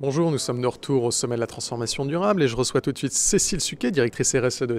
Bonjour, nous sommes de retour au sommet de la transformation durable et je reçois tout de suite Cécile Suquet, directrice RSE de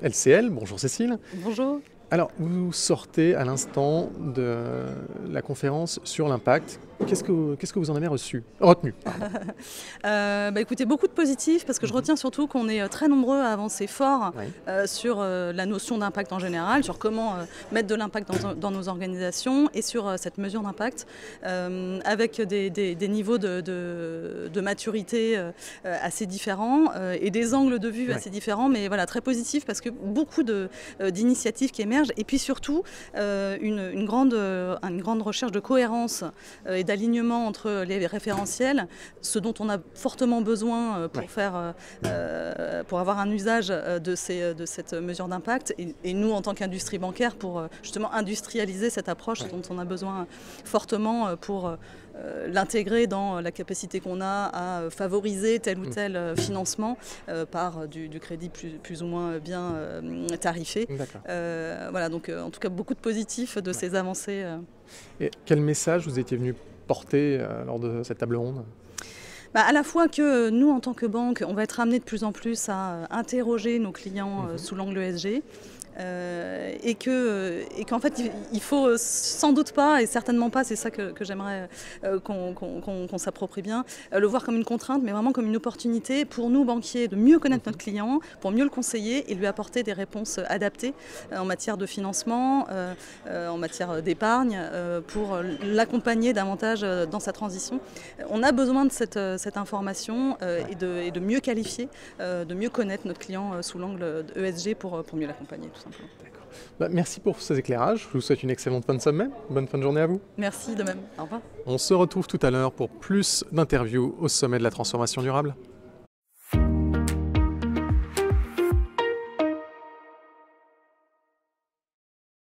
LCL. Bonjour Cécile. Bonjour. Alors, vous sortez à l'instant de la conférence sur l'impact. Qu'est-ce que vous en avez retenu pardon. Écoutez, beaucoup de positifs parce que je retiens surtout qu'on est très nombreux à avancer fort Oui. sur la notion d'impact en général, sur comment mettre de l'impact dans nos organisations et sur cette mesure d'impact avec des niveaux de maturité assez différents et des angles de vue assez différents, mais voilà, très positifs parce que beaucoup d'initiatives qui émergent et puis surtout une grande recherche de cohérence et d'alignement entre les référentiels, ce dont on a fortement besoin pour avoir un usage de cette mesure d'impact et nous en tant qu'industrie bancaire pour justement industrialiser cette approche dont on a besoin fortement pour l'intégrer dans la capacité qu'on a à favoriser tel ou tel financement par du crédit plus ou moins bien tarifé. Voilà, donc en tout cas beaucoup de positifs de ces avancées. Et quel message vous étiez venu porter lors de cette table ronde ? À la fois que nous, en tant que banque, on va être amenés de plus en plus à interroger nos clients sous l'angle ESG. Et qu'en fait il faut sans doute pas, et certainement pas, c'est ça que j'aimerais qu'on s'approprie bien, le voir comme une contrainte, mais vraiment comme une opportunité pour nous banquiers de mieux connaître notre client, pour mieux le conseiller et lui apporter des réponses adaptées en matière de financement, en matière d'épargne, pour l'accompagner davantage dans sa transition. On a besoin de cette information et de mieux qualifier, de mieux connaître notre client sous l'angle ESG pour mieux l'accompagner. Merci pour ces éclairages, je vous souhaite une excellente fin de semaine, bonne fin de journée à vous. Merci de même, au revoir. On se retrouve tout à l'heure pour plus d'interviews au sommet de la transformation durable.